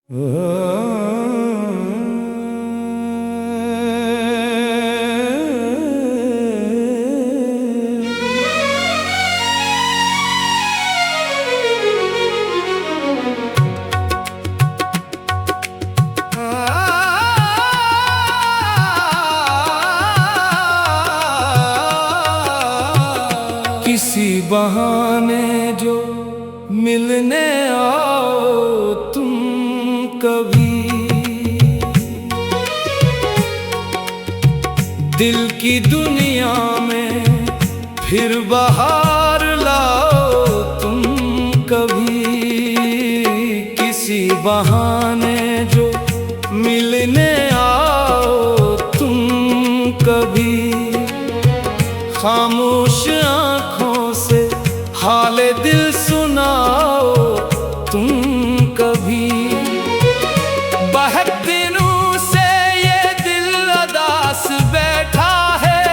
किसी बहाने जो मिलने आओ तुम कभी, दिल की दुनिया में फिर बहार लाओ तुम कभी। किसी बहाने जो मिलने आओ तुम कभी, खामोश आँखों से हाले दिल सुनाओ तुम कभी। बहुत दिनों से ये दिल अदास बैठा है,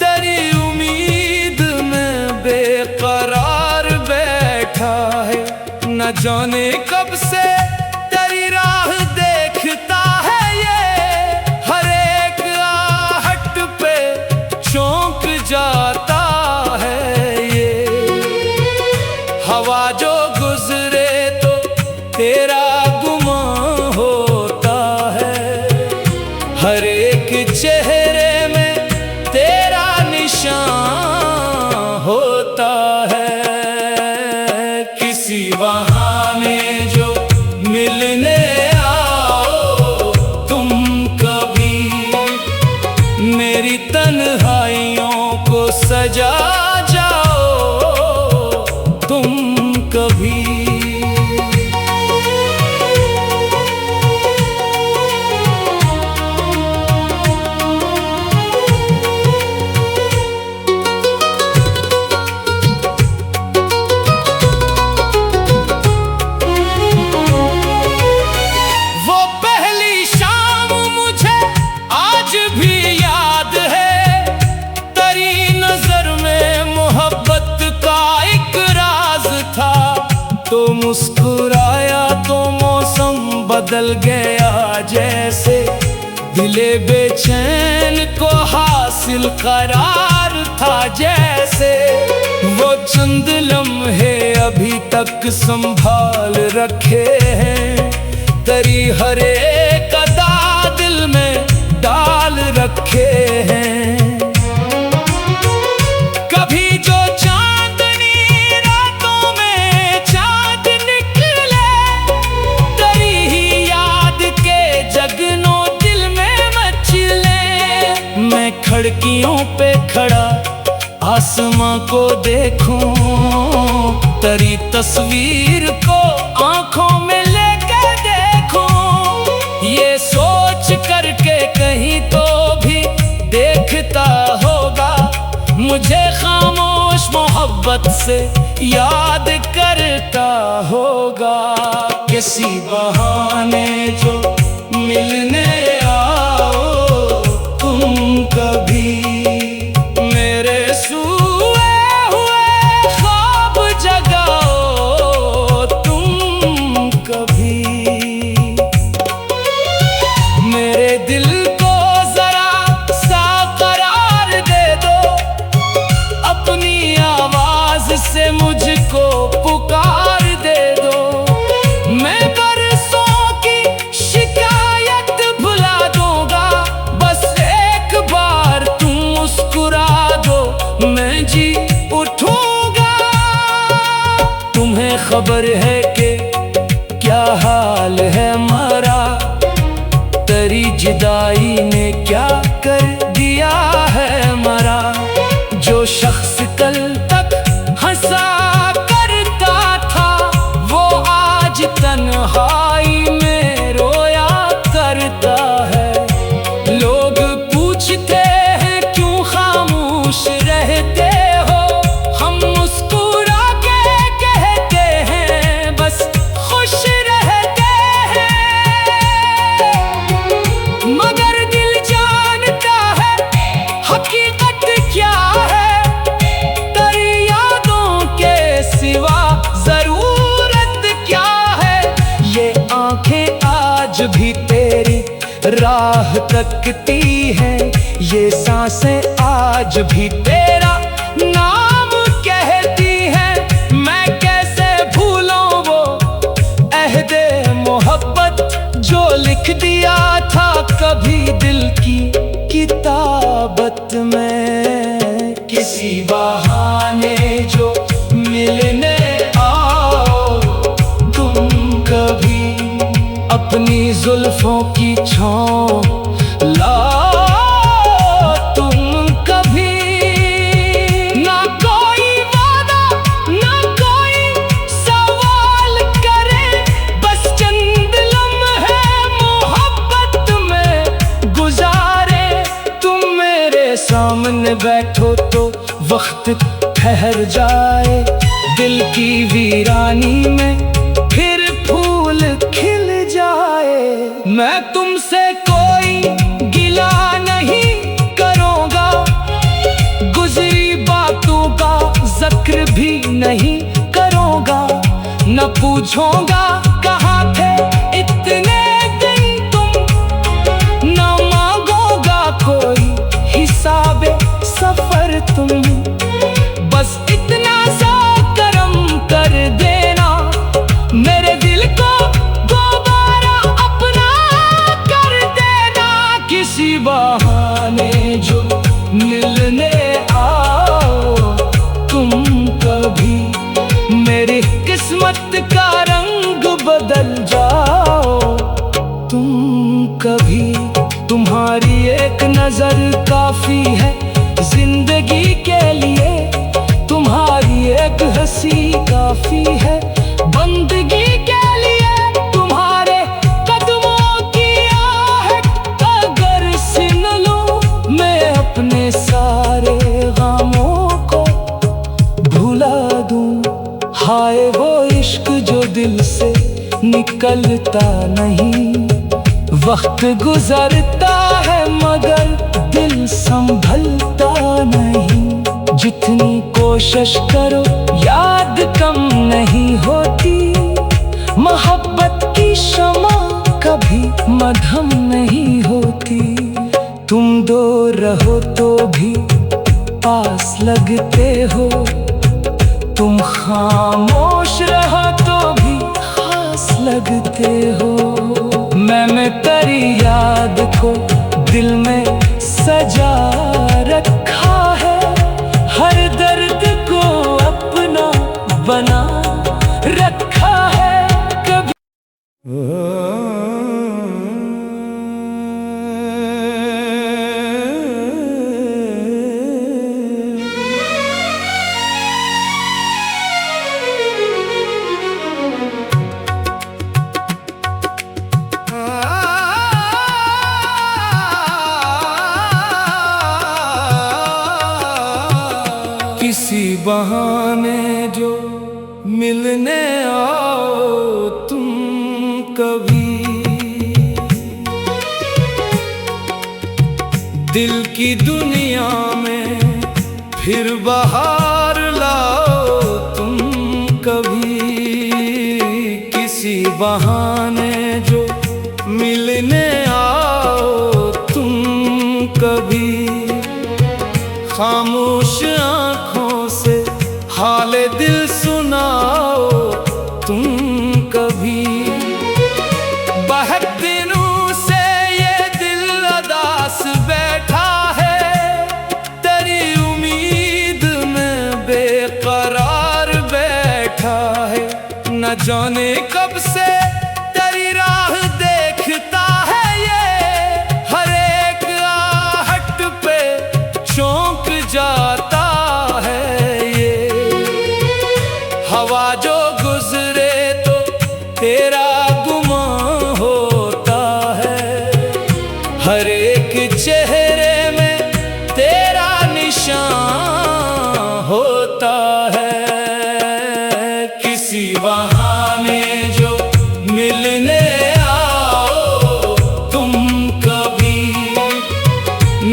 तेरी उम्मीद में बेकरार बैठा है। न जाने कब से तेरी राह देखता है ये, हर एक आहट पे चौंक जाता है ये। हवा जो गुजरे तो तेरा गुमान होता है, हर एक चेहरे में तेरा निशान होता है। किसी बहाने जो मिलने आओ तुम कभी, मेरी तन्हाइयों को सजा जाओ तुम कभी। वो पहली शाम मुझे आज भी याद है, तेरी नजर में मोहब्बत का एक राज था। तो मुस्कुराया तो मौसम बदल गया जैसे, दिले बेचैन को हासिल करार था जैसे। वो चंद लम्हे अभी तक संभाल रखे हैं, तेरी हर एक अदा दिल में डाल रखे हैं। कभी जो चांदनी रातों में चांद निकले, तेरी ही याद के जगनों दिल में मचले। मैं खिड़कियों पे खड़ा आसमां को देखूं, तेरी तस्वीर को आंखों में लेके देखूं। ये सोच करके कहीं तो भी देखता होगा, मुझे खामोश मोहब्बत से याद करता होगा। किसी बहाने जो मिलने आओ तुम कभी, मेरे सोए हुए ख्वाब जगाओ तुम कभी। मेरे दिल को जरा सा करार दे दो, अपनी आवाज से मुझको पुकार दे दो। मैं बरसों की शिकायत भुला दूंगा, बस एक बार तुम मुस्कुरा दो, मैं जी उठूंगा। तुम्हें खबर है कि क्या हाल है हमारा, तेरी जुदाई ने क्या कर दिया है मरा। जो शख्स कल तक हंसा करता था, वो आज तन्हाई में रोया करता है। लोग पूछते हैं क्यों खामोश रहते हो, हम मुस्कुरा के कहते हैं बस खुश रहते हैं। मगर दिल जानता है हकीकत क्या है, तेरी यादों के सिवा जरूरत क्या है। ये आज भी तेरी राह तकती है, ये सांसें आज भी तेरा नाम कहती है। मैं कैसे भूलूं वो अहदे मोहब्बत जो लिख दिया था कभी दिल की किताबत में। किसी बहाने जो मिलने आओ तुम कभी, अपनी जुल्फों की छाँव लाओ तुम कभी। ना कोई वादा ना कोई सवाल करे, बस चंद लम्हे मोहब्बत में गुजारे। तुम मेरे सामने बैठो तो वक्त ठहर जाए, दिल की वीरानी में फिर फूल खिल जाए। मैं तुमसे कोई गिला नहीं करूँगा, गुजरी बातों का जिक्र भी नहीं करूँगा। न पूछूंगा कहाँ थे इतने दिन तुम, न मांगूंगा कोई हिसाबे सफर तुम। बस इतना सा करम कर देना, मेरे दिल को दोबारा अपना कर देना। किसी बहाने जो मिलने आओ तुम कभी, मेरी किस्मत का रंग बदल जाओ तुम कभी। तुम्हारी एक नजर काफी है जिंदगी के लिए, तुम्हारी एक हंसी काफी है बंदगी के लिए। तुम्हारे कदमों की आहट अगर सुन लूं, मैं अपने सारे गमों को भुला दूं। हाय वो इश्क जो दिल से निकलता नहीं, वक्त गुजरता है मगर दिल संभलता नहीं। जितनी कोशिश करो याद कम नहीं होती, मोहब्बत की शमा कभी मध्यम नहीं होती। तुम दूर रहो तो भी पास लगते हो, तुम खामोश रहो तो भी खास लगते हो। मैं तेरी याद को दिल में सजा रखा है, हर दर्द को अपना बना रखा है। कभी किसी बहाने जो मिलने आओ तुम कभी, दिल की दुनिया में फिर बाहर लाओ तुम कभी। किसी बहाने जो मिलने आओ तुम कभी, खामोश आँखों से हाले दिल सुनाओ तुम कभी। बहुत दिनों से ये दिल अदास बैठा है, तेरी उम्मीद में बेकरार बैठा है। न जाने कब से तेरी राह देखता है ये, हर एक आहट पे चौंक जाता है ये। हवा जो गुजरे तो तेरा गुमान होता है, हर एक चेहरे में तेरा निशान होता है। किसी बहाने जो मिलने आओ तुम कभी,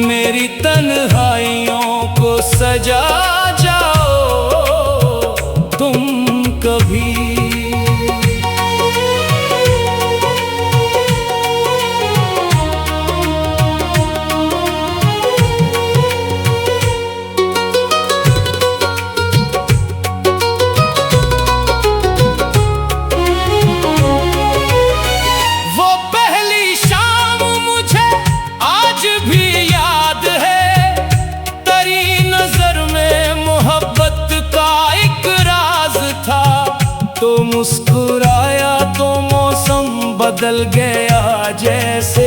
मेरी तन्हाइयों को सजा जाओ तुम कभी। बदल गया जैसे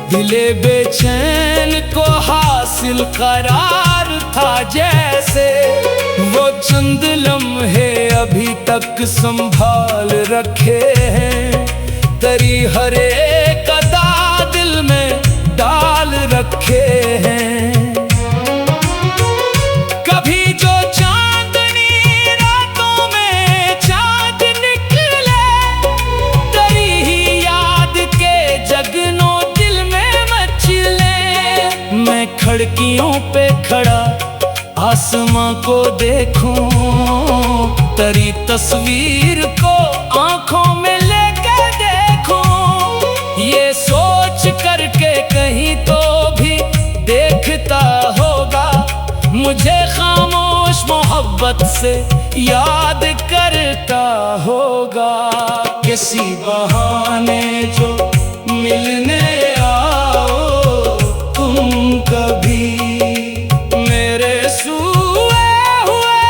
दिले बेचैन को हासिल करार था जैसे। वो चंद लम्हे अभी तक संभाल रखे हैं, तेरी हर एक अदा दिल में डाल रखे हैं। कभी जो चांदनी रातों में चांद निकले, तेरी ही याद के जगनों दिल में मचले। मैं खिड़कियों पे खड़ा आसमां को देखूं, तेरी तस्वीर को आंखों में लेके देखूं। ये सोच करके कहीं तो भी देखता होगा, मुझे खामोश मोहब्बत से याद करता होगा। किसी बहाने जो मिलने आओ तुम कभी, मेरे सोए हुए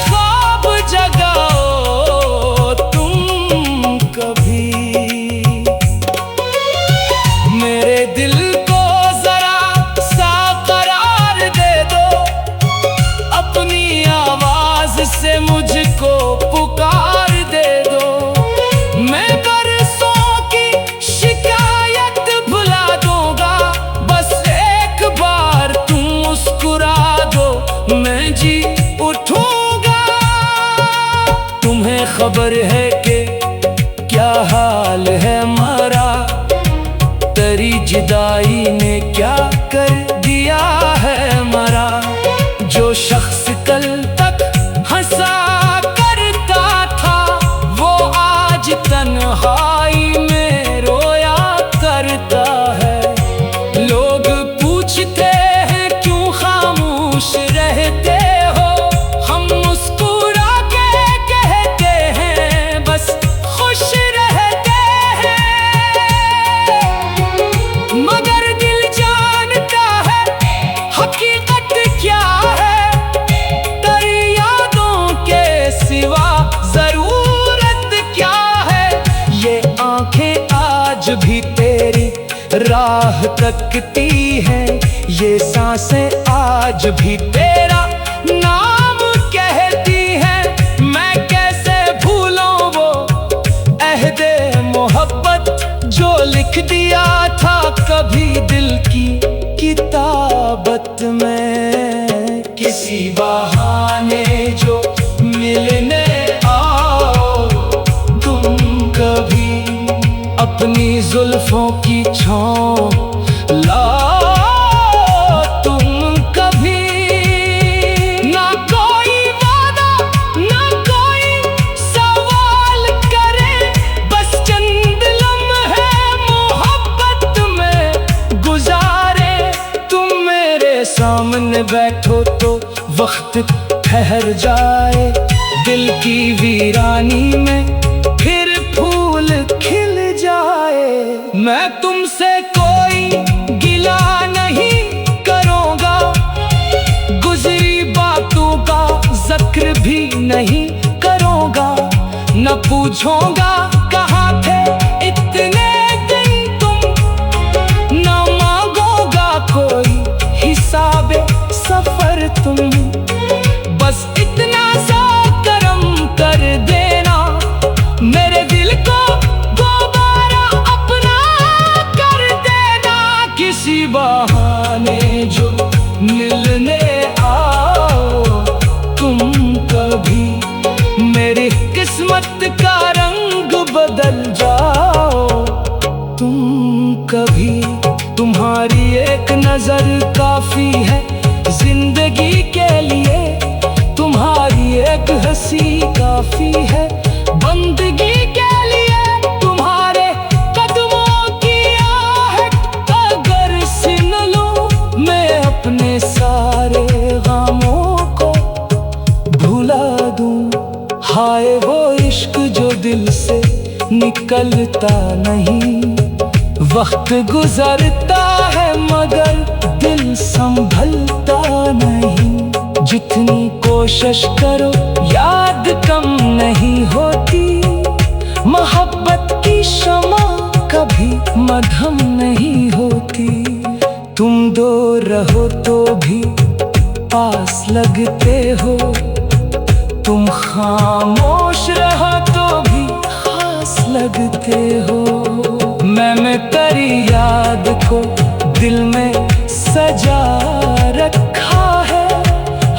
ख्वाब जगाओ तुम कभी। मेरे दिल को जरा सा करार दे दो, अपनी आवाज से मुझको पुकार दे दो। मैं बरसों की शिकायत भुला दूंगा, बस एक बार तुम मुस्कुरा दो, मैं जी उठूंगा। तुम्हें खबर है कि क्या हाल है हमारा, तेरी जुदाई ने क्या कर दिया है मरा। जो शख्स कल तक हंसा करता था, वो आज तन्हाई में रोया करता है। लोग पूछते हैं क्यों खामोश रहते हो, हम मुस्कुरा के कहते हैं बस खुश रहते हैं। मगर दिल जानता है हकीकत क्या है, तेरी यादों के सिवा जरूरत क्या है। ये आंखें आज भी तेरी राह तकती हैं, ये सांसें आज भी तेरा नाम कहती हैं। मैं कैसे भूलूं वो अहदे मोहब्बत जो लिख दिया था कभी दिल की किताबत में। किसी बहाने जो मिलने आओ तुम कभी, अपनी जुल्फों की छाँव लाओ तुम कभी। ना कोई वादा ना कोई सवाल करे, बस चंद लम्हे मोहब्बत में गुजारे। तुम मेरे सामने बैठो तो वक्त ठहर जाए, दिल की वीरानी में फिर फूल खिल जाए। मैं तुमसे कोई गिला नहीं करूँगा, गुजरी बातों का जिक्र भी नहीं करूँगा। न पूछूंगा कहाँ थे इतने दिन तुम, न मांगूंगा कोई हिसाबे सफर तुम। बस इतना सा करम कर देना, मेरे दिल को दोबारा अपना कर देना। किसी बहाने जो मिलने आओ तुम कभी, मेरी किस्मत का रंग बदल जाओ तुम कभी। तुम्हारी एक नजर काफी है जिंदगी के लिए, तुम्हारी एक हंसी काफी है बंदगी के लिए। तुम्हारे कदमों की आहट अगर सुन लूं, मैं अपने सारे गमों को भुला दूं। हाय वो इश्क जो दिल से निकलता नहीं, वक्त गुजरता है मगर दिल संभलता नहीं। जितनी कोशिश करो याद कम नहीं होती, मोहब्बत की शमा कभी मध्यम नहीं होती। तुम दो रहो तो भी पास लगते हो, तुम खामोश रहो तो भी खास लगते हो। मैंने तेरी याद को दिल में सजा रखा है,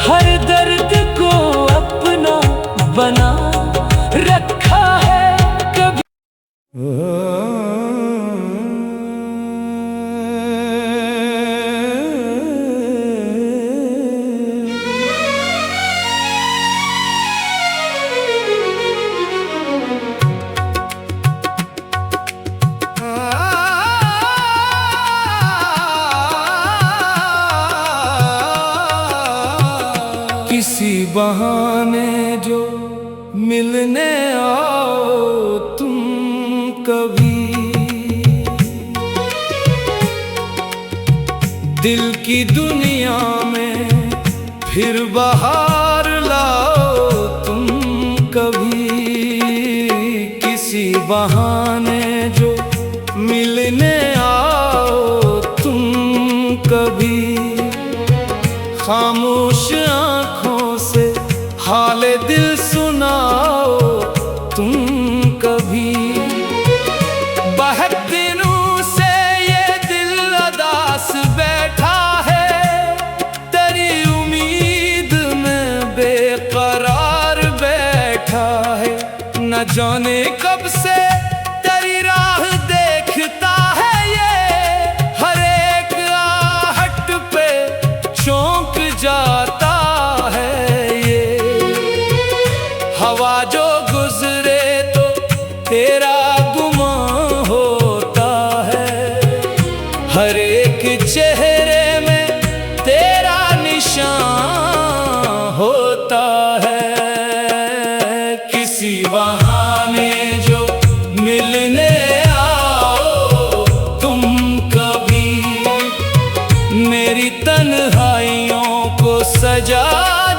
हर दर्द को अपना बना रखा है। कभी किसी बहाने जो मिलने आओ तुम कभी, दिल की दुनिया में फिर बाहर लाओ तुम कभी। किसी बहाने जो मिलने आओ तुम कभी, खामोश आँखों से हाल दिल सुनाओ तुम कभी। बहुत दिनों से ये दिल अदास बैठा है, तेरी उम्मीद में बेकरार बैठा है। न जाने कब से तेरी राह देखता है ये, हर एक आहट पे चौंक जाता है ये। हवा जो गुजरे तो तेरा गुमान होता है, हर एक चेहरे में तेरा निशान होता है। किसी बहाने जो मिलने आओ तुम कभी, मेरी तन्हाइयों को सजा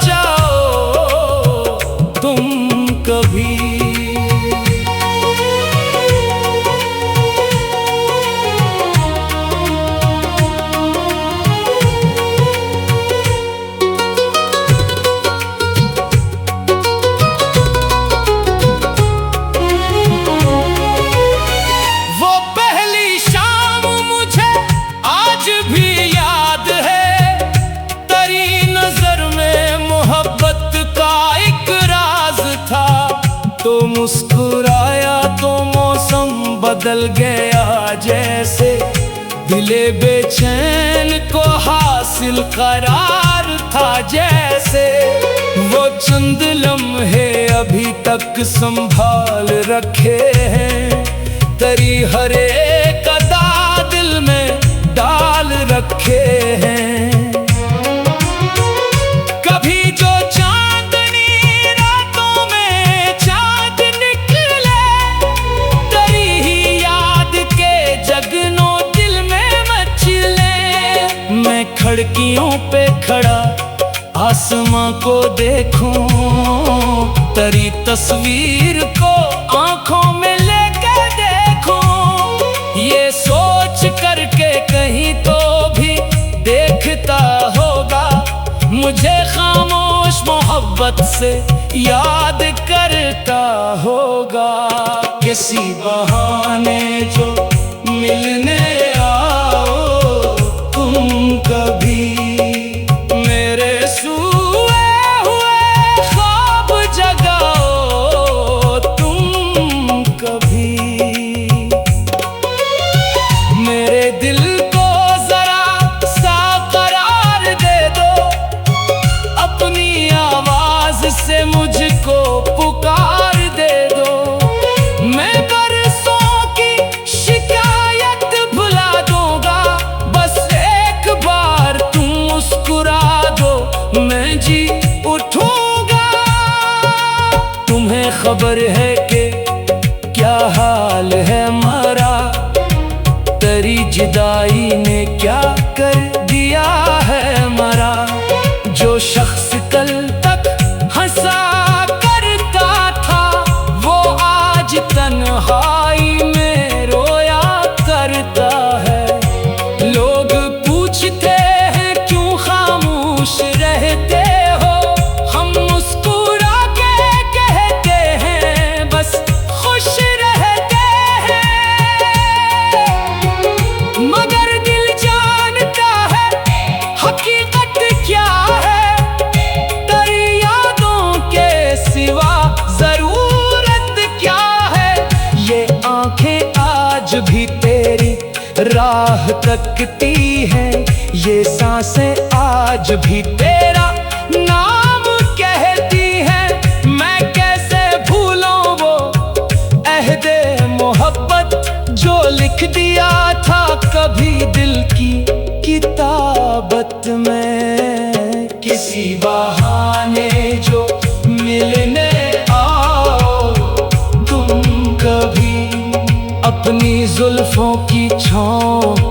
जाओ तुम कभी। वो पहली शाम मुझे आज भी याद है, तेरी नजर में मोहब्बत का एक राज था। तो मुस्कुराया तो मौसम बदल गया जैसे, दिले बेचैन को हासिल करार था जैसे। वो चंद लम्हे अभी तक संभाल रखे हैं, तेरी हर एक अदा दिल में डाल रखे हैं। कभी जो चांदनी रातों में चांद निकले, तेरी ही याद के जगनों दिल में मचले। मैं खिड़कियों पे खड़ा आसमां को देखूं, तेरी तस्वीर को आंखों में लेके देखूं। ये सोच करके कहीं तो भी देखता होगा, मुझे खामोश मोहब्बत से याद करता होगा। किसी बहाने जो मिलने आओ तुम कभी, मेरे सोए हुए ख्वाब जगाओ तुम कभी। मेरे दिल को जरा सा करार दे दो, अपनी आवाज से मुझको पुकार दे दो। मैं बरसों की शिकायत भुला दूंगा, बस एक बार तुम मुस्कुरा दो, मैं जी उठूंगा। तुम्हें खबर है कि क्या हाल है हमारा, तेरी जुदाई ने क्या कर दिया है हमारा। जो शख्स कल तक हंसा करता था, वो आज तन्हाई में रोया भी तेरी राह तकती हैं, ये सांसें आज भी तेरा नाम कहती हैं। मैं कैसे भूलूं वो अहदे मोहब्बत जो लिख दिया था कभी दिल की किताबत में। किसी बहाने जो मिलने आओ तुम कभी, अपनी जुल्फों की छाँव